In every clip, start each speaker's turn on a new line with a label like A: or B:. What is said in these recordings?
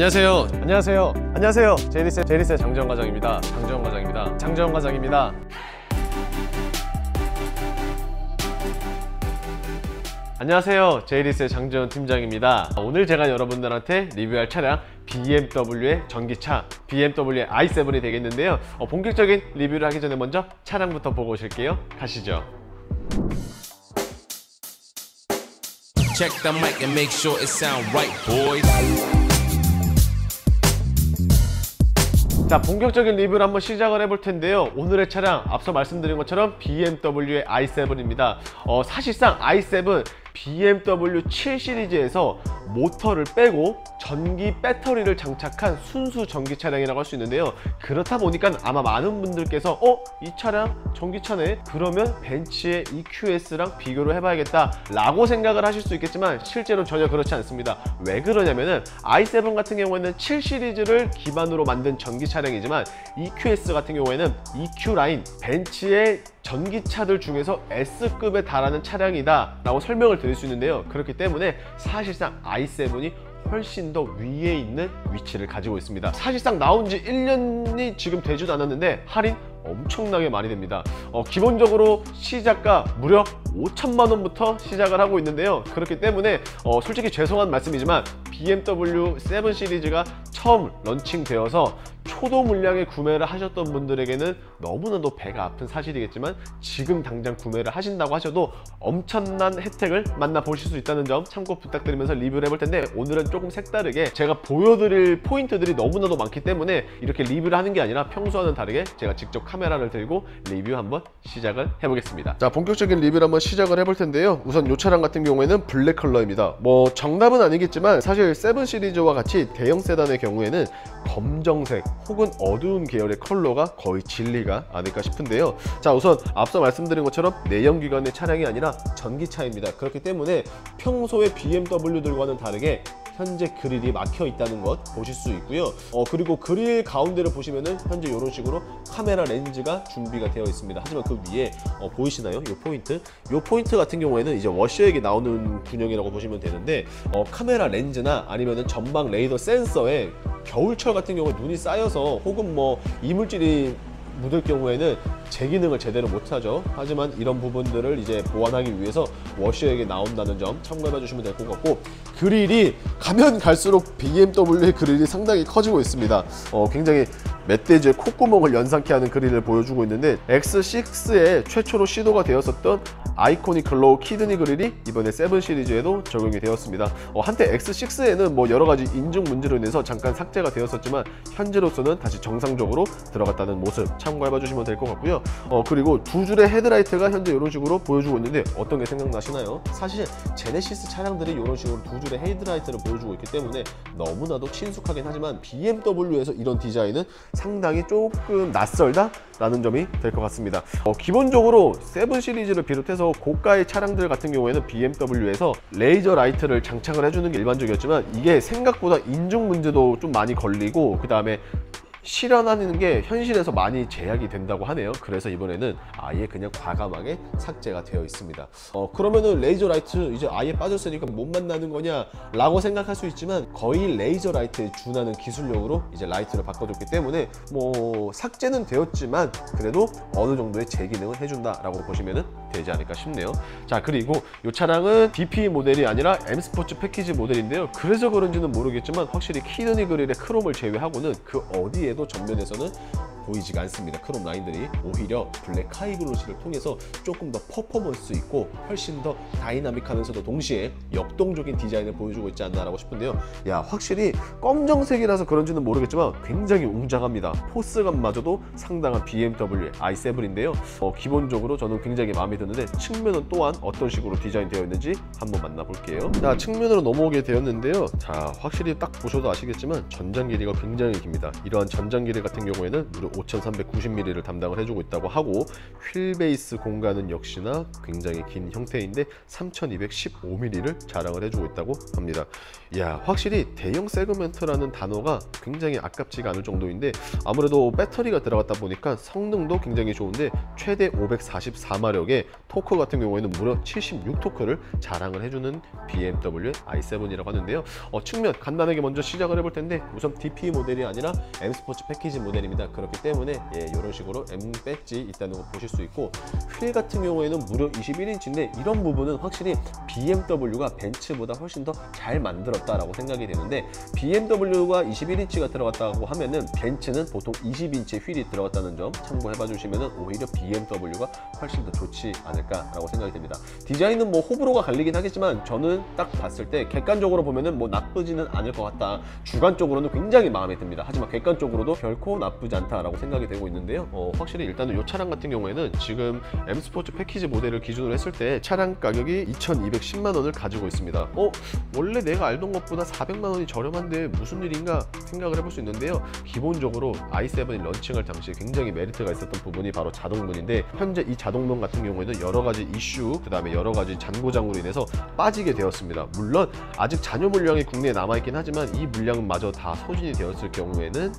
A: 안녕하세요. 안녕하세요. 안녕하세요. 제이리스의 장재원 과장입니다. 장재원 과장입니다. 안녕하세요. 제이리스의 장재원 팀장입니다. 오늘 제가 여러분들한테 리뷰할 차량 BMW의 전기차 BMW의 i7이 되겠는데요. 본격적인 리뷰를 하기 전에 먼저 차량부터 보고 오실게요. 가시죠. Check the mic and make sure it sound right, boys. 자, 본격적인 리뷰를 한번 시작을 해볼 텐데요. 오늘의 차량 앞서 말씀드린 것처럼 BMW의 i7입니다. 사실상 i7 BMW 7 시리즈에서 모터를 빼고 전기 배터리를 장착한 순수 전기 차량이라고 할 수 있는데요. 그렇다 보니까 아마 많은 분들께서 이 차량 전기차네? 그러면 벤츠의 EQS랑 비교를 해봐야겠다 라고 생각을 하실 수 있겠지만 실제로 전혀 그렇지 않습니다. 왜 그러냐면은 i7 같은 경우에는 7 시리즈를 기반으로 만든 전기 차량이지만 EQS 같은 경우에는 EQ라인, 벤츠의 전기차들 중에서 S급에 달하는 차량이다 라고 설명을 드릴 수 있는데요. 그렇기 때문에 사실상 i7이 훨씬 더 위에 있는 위치를 가지고 있습니다. 사실상 나온 지 1년이 지금 되지도 않았는데 할인 엄청나게 많이 됩니다. 기본적으로 시작가 무려 5천만 원부터 시작을 하고 있는데요. 그렇기 때문에 솔직히 죄송한 말씀이지만 BMW 7 시리즈가 처음 런칭되어서 초도 물량의 구매를 하셨던 분들에게는 너무나도 배가 아픈 사실이겠지만 지금 당장 구매를 하신다고 하셔도 엄청난 혜택을 만나보실 수 있다는 점 참고 부탁드리면서 리뷰를 해볼 텐데, 오늘은 조금 색다르게 제가 보여드릴 포인트들이 너무나도 많기 때문에 이렇게 리뷰를 하는 게 아니라 평소와는 다르게 제가 직접 카메라를 들고 리뷰 한번 시작을 해보겠습니다. 자, 본격적인 리뷰를 한번 시작을 해볼 텐데요. 우선 이 차량 같은 경우에는 블랙 컬러입니다. 뭐 정답은 아니겠지만 사실 7 시리즈와 같이 대형 세단의 경우에는 검정색 혹은 어두운 계열의 컬러가 거의 진리가 아닐까 싶은데요. 자, 우선 앞서 말씀드린 것처럼 내연기관의 차량이 아니라 전기차입니다. 그렇기 때문에 평소의 BMW들과는 다르게 현재 그릴이 막혀 있다는 것 보실 수 있고요. 그리고 그릴 가운데를 보시면은 현재 이런 식으로 카메라 렌즈가 준비가 되어 있습니다. 하지만 그 위에 보이시나요? 이 포인트 같은 경우에는 이제 워셔액이 나오는 군형이라고 보시면 되는데, 카메라 렌즈나 아니면은 전방 레이더 센서에 겨울철 같은 경우에 눈이 쌓여서 혹은 뭐 이물질이 묻을 경우에는 제 기능을 제대로 못하죠. 하지만 이런 부분들을 이제 보완하기 위해서 워셔액이 나온다는 점 참고해 주시면 될 것 같고, 그릴이 가면 갈수록 BMW의 그릴이 상당히 커지고 있습니다. 굉장히 멧돼지의 콧구멍을 연상케 하는 그릴을 보여주고 있는데, X6에 최초로 시도가 되었었던 아이코닉 글로우 키드니 그릴이 이번에 7 시리즈에도 적용이 되었습니다. 한때 X6에는 뭐 여러가지 인증 문제로 인해서 잠깐 삭제가 되었었지만 현재로서는 다시 정상적으로 들어갔다는 모습 참고해 주시면 될 것 같고요. 그리고 두 줄의 헤드라이트가 현재 이런 식으로 보여주고 있는데 어떤 게 생각나시나요? 사실 제네시스 차량들이 이런 식으로 두 줄의 헤드라이트를 보여주고 있기 때문에 너무나도 친숙하긴 하지만 BMW에서 이런 디자인은 상당히 조금 낯설다 라는 점이 될 것 같습니다. 기본적으로 7 시리즈를 비롯해서 고가의 차량들 같은 경우에는 BMW에서 레이저 라이트를 장착을 해주는 게 일반적이었지만 이게 생각보다 인증 문제도 좀 많이 걸리고 그 다음에 실현하는 게 현실에서 많이 제약이 된다고 하네요. 그래서 이번에는 아예 그냥 과감하게 삭제가 되어 있습니다. 그러면은 레이저 라이트 이제 아예 빠졌으니까 못 만나는 거냐 라고 생각할 수 있지만 거의 레이저 라이트에 준하는 기술력으로 이제 라이트를 바꿔줬기 때문에 뭐 삭제는 되었지만 그래도 어느 정도의 재기능을 해준다 라고 보시면 되지 않을까 싶네요. 자, 그리고 이 차량은 DP 모델이 아니라 M 스포츠 패키지 모델인데요. 그래서 그런지는 모르겠지만 확실히 키드니 그릴의 크롬을 제외하고는 그 어디에도 전면에서는 보이지가 않습니다. 크롬 라인들이 오히려 블랙 하이 글로시를 통해서 조금 더 퍼포먼스 있고 훨씬 더 다이나믹하면서도 동시에 역동적인 디자인을 보여주고 있지 않나라고 싶은데요. 야, 확실히 검정색이라서 그런지는 모르겠지만 굉장히 웅장합니다. 포스감마저도 상당한 BMW i7인데요. 기본적으로 저는 굉장히 마음에 드는데 측면은 또한 어떤 식으로 디자인되어 있는지 한번 만나볼게요. 자, 측면으로 넘어오게 되었는데요. 자, 확실히 딱 보셔도 아시겠지만 전장 길이가 굉장히 깁니다. 이러한 전장 길이 같은 경우에는 무려 5390mm를 담당을 해주고 있다고 하고, 휠 베이스 공간은 역시나 굉장히 긴 형태인데 3215mm를 자랑을 해주고 있다고 합니다. 이야, 확실히 대형 세그먼트라는 단어가 굉장히 아깝지가 않을 정도인데, 아무래도 배터리가 들어갔다 보니까 성능도 굉장히 좋은데 최대 544마력의 토크 같은 경우에는 무려 76토크를 자랑을 해주는 BMW i7이라고 하는데요. 측면 간단하게 먼저 시작을 해볼 텐데, 우선 DP 모델이 아니라 M 스포츠 패키지 모델입니다. 그렇기 때문에 이런 식으로 M 배지 있다는 거 보실 수 있고, 휠 같은 경우에는 무려 21인치인데 이런 부분은 확실히 BMW가 벤츠보다 훨씬 더 잘 만들었다라고 생각이 되는데, BMW가 21인치가 들어갔다고 하면은 벤츠는 보통 20인치 휠이 들어갔다는 점 참고해봐 주시면은 오히려 BMW가 훨씬 더 좋지 않을까라고 생각이 됩니다. 디자인은 뭐 호불호가 갈리긴 하겠지만 저는 딱 봤을 때 객관적으로 보면은 뭐 나쁘지는 않을 것 같다, 주관적으로는 굉장히 마음에 듭니다. 하지만 객관적으로도 결코 나쁘지 않다라고 생각이 되고 있는데요. 확실히 일단은 이 차량 같은 경우에는 지금 M 스포츠 패키지 모델을 기준으로 했을 때 차량 가격이 2210만 원을 가지고 있습니다. 원래 내가 알던 것보다 400만 원이 저렴한데 무슨 일인가 생각을 해볼 수 있는데요. 기본적으로 i7이 런칭할 당시에 굉장히 메리트가 있었던 부분이 바로 자동문인데, 현재 이 자동문 같은 경우에는 여러 가지 이슈, 그 다음에 여러 가지 잔고장으로 인해서 빠지게 되었습니다. 물론 아직 잔여 물량이 국내에 남아있긴 하지만 이 물량은 마저 다 소진이 되었을 경우에는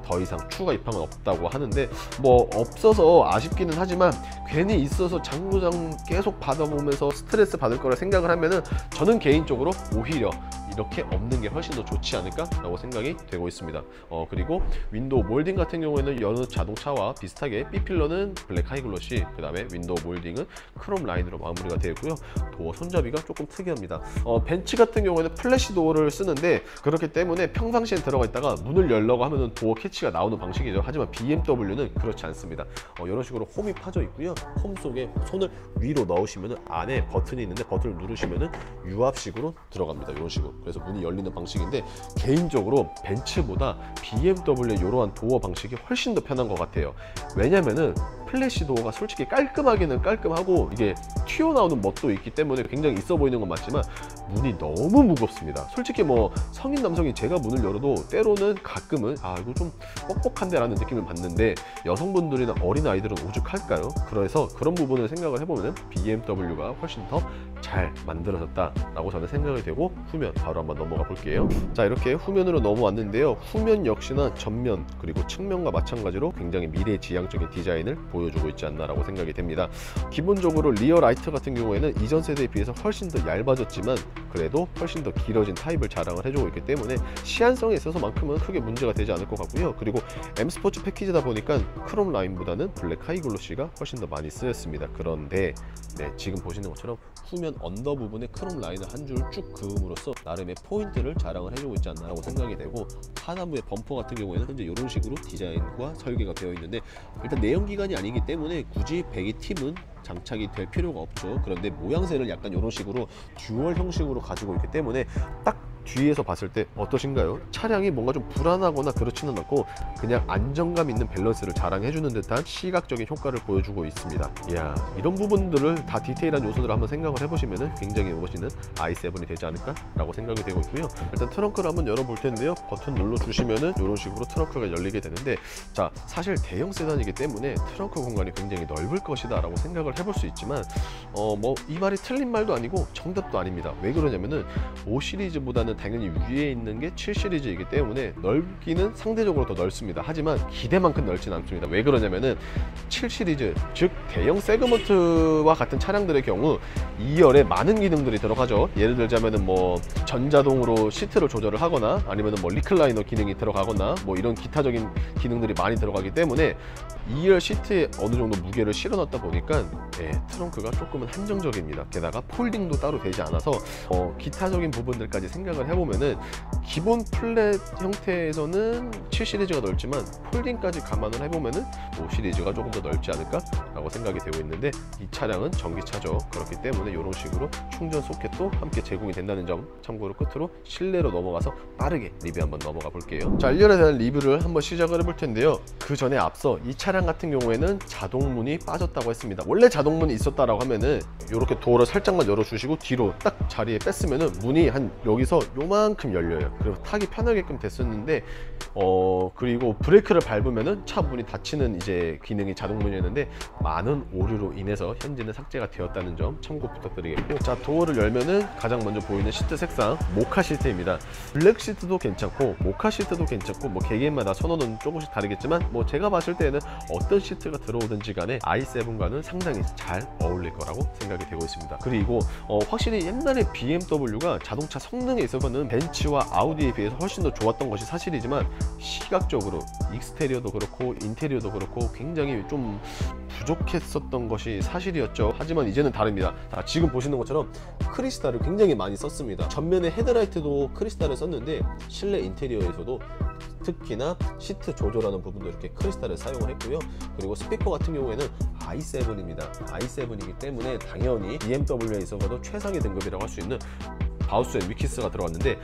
A: 더 이상 추가 입항은 없다고 하는데, 뭐 없어서 아쉽기는 하지만 괜히 있어서 잔고장 계속 받아보면서 스트레스 받을 거라 생각을 하면은 저는 개인적으로 오히려 이렇게 없는 게 훨씬 더 좋지 않을까 라고 생각이 되고 있습니다. 그리고 윈도우 몰딩 같은 경우에는 여느 자동차와 비슷하게 B필러는 블랙 하이글로시, 그 다음에 윈도우 몰딩은 크롬 라인으로 마무리가 되어 있고요. 도어 손잡이가 조금 특이합니다. 벤츠 같은 경우에는 플래시 도어를 쓰는데, 그렇기 때문에 평상시엔 들어가 있다가 문을 열려고 하면은 도어 캐치가 나오는 방식이죠. 하지만 BMW는 그렇지 않습니다. 이런 식으로 홈이 파져 있고요. 홈 속에 손을 위로 넣으시면 안에 버튼이 있는데 버튼을 누르시면 유압식으로 들어갑니다. 이런 식으로. 그래서 문이 열리는 방식인데, 개인적으로 벤츠보다 BMW의 이러한 도어 방식이 훨씬 더 편한 것 같아요. 왜냐면은 플래시 도어가 솔직히 깔끔하기는 깔끔하고 이게 튀어나오는 멋도 있기 때문에 굉장히 있어 보이는 건 맞지만 문이 너무 무겁습니다. 솔직히 뭐 성인 남성이 제가 문을 열어도 때로는 가끔은 이거 좀 뻑뻑한데 라는 느낌을 받는데, 여성분들이나 어린아이들은 오죽할까요? 그래서 그런 부분을 생각을 해보면 BMW가 훨씬 더 잘 만들어졌다 라고 저는 생각이 되고, 후면 바로 한번 넘어가 볼게요. 자, 이렇게 후면으로 넘어왔는데요. 후면 역시나 전면 그리고 측면과 마찬가지로 굉장히 미래지향적인 디자인을 보여주고 있지 않나 라고 생각이 됩니다. 기본적으로 리어 라이트 같은 경우에는 이전 세대에 비해서 훨씬 더 얇아졌지만 그래도 훨씬 더 길어진 타입을 자랑을 해주고 있기 때문에 시한성에 있어서만큼은 크게 문제가 되지 않을 것 같고요. 그리고 M 스포츠 패키지다 보니까 크롬 라인보다는 블랙 하이글로시가 훨씬 더 많이 쓰였습니다. 그런데 지금 보시는 것처럼 후면 언더 부분에 크롬 라인을 한 줄 쭉 그음으로써 나름의 포인트를 자랑을 해주고 있지 않나 라고 생각이 되고, 하단부의 범퍼 같은 경우에는 현재 이런 식으로 디자인과 설계가 되어 있는데, 일단 내연기관이 아니기 때문에 굳이 배기 팁은 장착이 될 필요가 없죠. 그런데 모양새를 약간 이런 식으로 듀얼 형식으로 가지고 있기 때문에 딱 뒤에서 봤을 때 어떠신가요? 차량이 뭔가 좀 불안하거나 그렇지는 않고 그냥 안정감 있는 밸런스를 자랑해주는 듯한 시각적인 효과를 보여주고 있습니다. 이야, 이런 부분들을 다 디테일한 요소들을 한번 생각을 해보시면 굉장히 멋있는 i7이 되지 않을까 라고 생각이 되고 있고요. 일단 트렁크를 한번 열어볼 텐데요. 버튼 눌러주시면은 이런 식으로 트렁크가 열리게 되는데, 자, 사실 대형 세단이기 때문에 트렁크 공간이 굉장히 넓을 것이다 라고 생각을 해볼 수 있지만 뭐 이 말이 틀린 말도 아니고 정답도 아닙니다. 왜 그러냐면은 5 시리즈보다는 당연히 위에 있는 게 7 시리즈이기 때문에 넓기는 상대적으로 더 넓습니다. 하지만 기대만큼 넓진 않습니다. 왜 그러냐면은 7 시리즈, 즉 대형 세그먼트와 같은 차량들의 경우 2열에 많은 기능들이 들어가죠. 예를 들자면은 뭐 전자동으로 시트를 조절을 하거나 아니면은 뭐 리클라이너 기능이 들어가거나 뭐 이런 기타적인 기능들이 많이 들어가기 때문에 2열 시트에 어느 정도 무게를 실어 넣다 보니까 트렁크가 조금은 한정적입니다. 게다가 폴딩도 따로 되지 않아서 기타적인 부분들까지 생각을 해보면은 기본 플랫 형태에서는 7 시리즈가 넓지만 폴딩까지 감안을 해보면은 5 시리즈가 조금 더 넓지 않을까 라고 생각이 되고 있는데, 이 차량은 전기차죠. 그렇기 때문에 이런 식으로 충전 소켓도 함께 제공이 된다는 점 참고로 끝으로 실내로 넘어가서 빠르게 리뷰 한번 넘어가 볼게요. 자, 1열에 대한 리뷰를 한번 시작을 해볼 텐데요. 그 전에 앞서 이 차량 같은 경우에는 자동문이 빠졌다고 했습니다. 원래 자동문이 있었다라고 하면은 이렇게 도어를 살짝만 열어주시고 뒤로 딱 자리에 뺐으면은 문이 한 여기서 요만큼 열려요. 그리고 타기 편하게끔 됐었는데 그리고 브레이크를 밟으면은 차 문이 닫히는 이제 기능이 자동 문이었는데 많은 오류로 인해서 현재는 삭제가 되었다는 점 참고 부탁드리겠고, 자, 도어를 열면은 가장 먼저 보이는 시트 색상 모카 시트입니다. 블랙 시트도 괜찮고 모카 시트도 괜찮고, 뭐 개개인마다 선호는 조금씩 다르겠지만 뭐 제가 봤을 때는 어떤 시트가 들어오든지 간에 i7과는 상당히 잘 어울릴 거라고 생각이 되고 있습니다. 그리고 확실히 옛날에 BMW가 자동차 성능에 있어서는 벤츠와 아우디에 비해서 훨씬 더 좋았던 것이 사실이지만, 시각적으로 익스테리어도 그렇고 인테리어도 그렇고 굉장히 좀 부족했었던 것이 사실이었죠. 하지만 이제는 다릅니다. 자, 지금 보시는 것처럼 크리스탈을 굉장히 많이 썼습니다. 전면에 헤드라이트도 크리스탈을 썼는데 실내 인테리어에서도 특히나 시트 조절하는 부분도 이렇게 크리스탈을 사용을 했고요. 그리고 스피커 같은 경우에는 i7입니다. i7이기 때문에 당연히 BMW에 있어서도 최상위 등급이라고 할 수 있는 바우스 앤 위키스가 들어갔는데,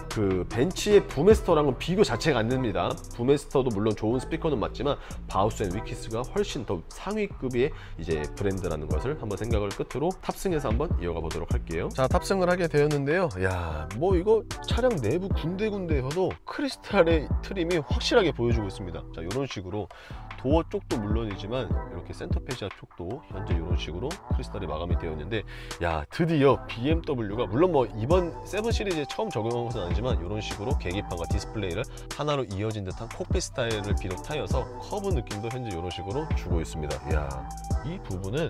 A: 그 벤츠의 부메스터랑은 비교 자체가 안 됩니다. 부메스터도 물론 좋은 스피커는 맞지만 바우스 앤 위키스가 훨씬 더 상위급의 이제 브랜드라는 것을 한번 생각을 끝으로 탑승해서 한번 이어가 보도록 할게요. 자, 탑승을 하게 되었는데요. 야, 뭐 이거 차량 내부 군데군데에서도 크리스탈의 트림이 확실하게 보여주고 있습니다. 자, 이런 식으로 도어 쪽도 물론이지만 이렇게 센터페시아 쪽도 현재 이런 식으로 크리스탈이 마감이 되어 있는데, 야, 드디어 BMW가 물론 뭐 이번 7 시리즈에 처음 적용한 것은 아니지만 이런 식으로 계기판과 디스플레이를 하나로 이어진 듯한 콕핏 스타일을 비롯하여서 커브 느낌도 현재 이런 식으로 주고 있습니다. 이야, 이 부분은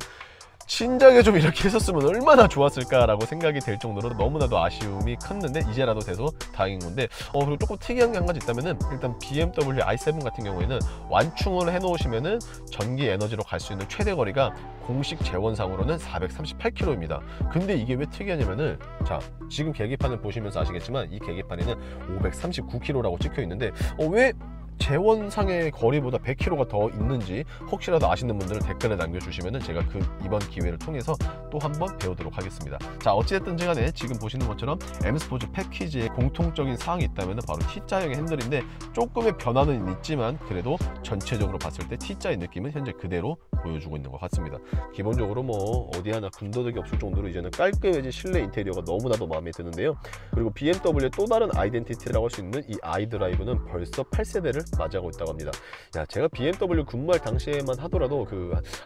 A: 신작에 좀 이렇게 했었으면 얼마나 좋았을까라고 생각이 될 정도로 너무나도 아쉬움이 컸는데 이제라도 돼서 다행인 건데, 그리고 조금 특이한 게 한 가지 있다면은, 일단 BMW i7 같은 경우에는 완충을 해 놓으시면은 전기 에너지로 갈 수 있는 최대 거리가 공식 재원상으로는 438km입니다. 근데 이게 왜 특이하냐면은, 자, 지금 계기판을 보시면서 아시겠지만 이 계기판에는 539km라고 찍혀 있는데 왜 재원상의 거리보다 100km가 더 있는지 혹시라도 아시는 분들은 댓글에 남겨주시면 제가 이번 기회를 통해서 또 한번 배우도록 하겠습니다. 자, 어찌됐든지 간에 지금 보시는 것처럼 M스포츠 패키지에 공통적인 사항이 있다면 바로 T자형의 핸들인데, 조금의 변화는 있지만 그래도 전체적으로 봤을 때 T자의 느낌은 현재 그대로 보여주고 있는 것 같습니다. 기본적으로 뭐 어디 하나 군더더기 없을 정도로 이제는 깔끔해진 실내 인테리어가 너무나도 마음에 드는데요. 그리고 BMW의 또 다른 아이덴티티라고 할 수 있는 이 iDrive는 벌써 8세대를 맞이하고 있다고 합니다. 야, 제가 BMW 근무할 당시에만 하더라도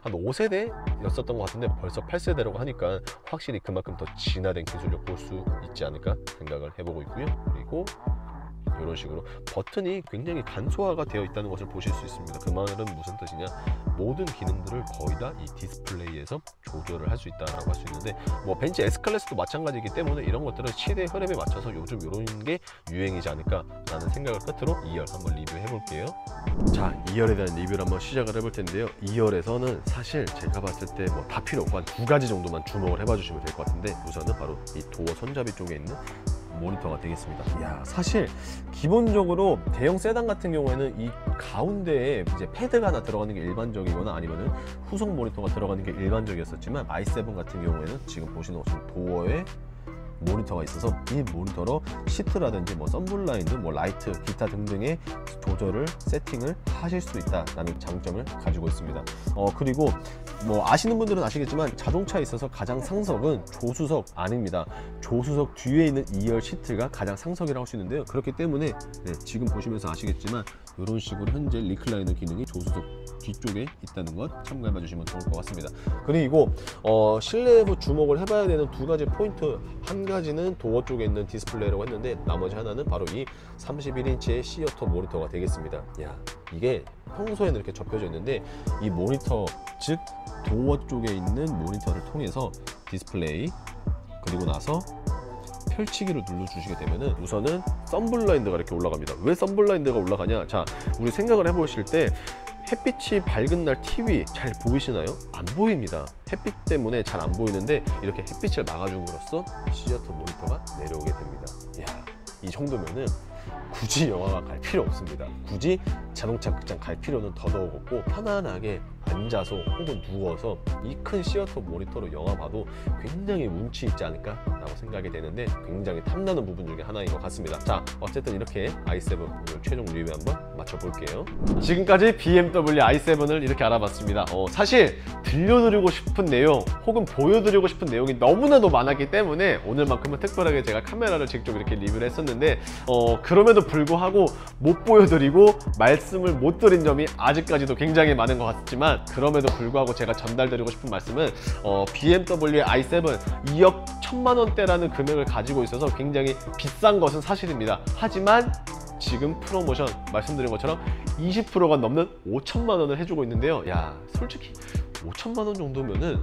A: 한 5세대였었던 것 같은데 벌써 8세대라고 하니까 확실히 그만큼 더 진화된 기술을 볼 수 있지 않을까 생각을 해보고 있고요. 그리고 이런 식으로 버튼이 굉장히 간소화가 되어 있다는 것을 보실 수 있습니다. 그 말은 무슨 뜻이냐, 모든 기능들을 거의 다 이 디스플레이에서 조절을 할 수 있다라고 할 수 있는데, 뭐 벤츠 S클래스도 마찬가지이기 때문에 이런 것들은 시대의 흐름에 맞춰서 요즘 이런 게 유행이지 않을까 라는 생각을 끝으로 2열 한번 리뷰해 볼게요. 자, 2열에 대한 리뷰를 한번 시작을 해볼 텐데요. 2열에서는 사실 제가 봤을 때 뭐 다 필요 없고 한 2가지 정도만 주목을 해봐 주시면 될 것 같은데, 우선은 바로 이 도어 손잡이 쪽에 있는 모니터가 되겠습니다. 이야, 사실 기본적으로 대형 세단 같은 경우에는 이 가운데에 이제 패드가 하나 들어가는 게 일반적이거나 아니면은 후속 모니터가 들어가는 게 일반적이었었지만, i7 같은 경우에는 지금 보시는 것처럼 도어에 모니터가 있어서 이 모니터로 시트라든지 뭐 썬블라인드, 뭐 라이트, 기타 등등의 조절을 세팅을 하실 수 있다라는 장점을 가지고 있습니다. 그리고 뭐 아시는 분들은 아시겠지만 자동차에 있어서 가장 상석은 조수석 아닙니다. 조수석 뒤에 있는 2열 시트가 가장 상석이라고 할 수 있는데요. 그렇기 때문에 지금 보시면서 아시겠지만 이런 식으로 현재 리클라이너 기능이 조수석 뒤쪽에 있다는 것 참고해 주시면 좋을 것 같습니다. 그리고 실내에서 주목을 해봐야 되는 2가지 포인트, 한 가지는 도어 쪽에 있는 디스플레이라고 했는데 나머지 하나는 바로 이 31인치의 시어터 모니터가 되겠습니다. 야, 이게 평소에는 이렇게 접혀져 있는데 이 모니터, 즉 도어 쪽에 있는 모니터를 통해서 디스플레이, 그리고 나서 펼치기를 눌러주시게 되면은 우선은 썬블라인드가 이렇게 올라갑니다. 왜 썬블라인드가 올라가냐? 자, 우리 생각을 해보실 때 햇빛이 밝은 날 TV 잘 보이시나요? 안 보입니다. 햇빛 때문에 잘 안 보이는데 이렇게 햇빛을 막아줌으로써 시어터 모니터가 내려오게 됩니다. 이야, 이 정도면은 굳이 영화관 갈 필요 없습니다. 굳이 자동차 극장 갈 필요는 더더욱 없고 편안하게 앉아서 혹은 누워서 이 큰 시어톱 모니터로 영화 봐도 굉장히 운치 있지 않을까 라고 생각이 되는데 굉장히 탐나는 부분 중에 하나인 것 같습니다. 자, 어쨌든 이렇게 i7 오늘 최종 리뷰 한번 맞춰볼게요. 지금까지 BMW i7을 이렇게 알아봤습니다. 사실 들려드리고 싶은 내용 혹은 보여드리고 싶은 내용이 너무나도 많았기 때문에 오늘만큼은 특별하게 제가 카메라를 직접 이렇게 리뷰를 했었는데 그럼에도 불구하고 못 보여드리고 말씀을 못 드린 점이 아직까지도 굉장히 많은 것 같지만, 그럼에도 불구하고 제가 전달드리고 싶은 말씀은 BMW i7 2억 1천만 원대라는 금액을 가지고 있어서 굉장히 비싼 것은 사실입니다. 하지만 지금 프로모션 말씀드린 것처럼 20%가 넘는 5천만 원을 해주고 있는데요. 야, 솔직히 5천만 원 정도면은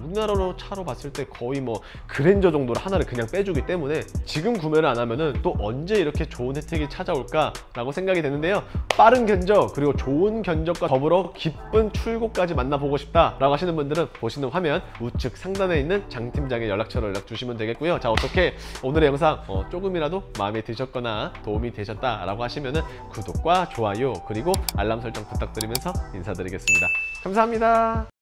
A: 우리나라로 차로 봤을 때 거의 뭐 그랜저 정도를 하나를 그냥 빼주기 때문에 지금 구매를 안 하면은 또 언제 이렇게 좋은 혜택이 찾아올까 라고 생각이 되는데요. 빠른 견적 그리고 좋은 견적과 더불어 기쁜 출고까지 만나보고 싶다 라고 하시는 분들은 보시는 화면 우측 상단에 있는 장 팀장의 연락처로 연락 주시면 되겠고요. 자, 어떻게 오늘의 영상 조금이라도 마음에 드셨거나 도움이 되셨다 라고 하시면은 구독과 좋아요 그리고 알람 설정 부탁드리면서 인사드리겠습니다. 감사합니다.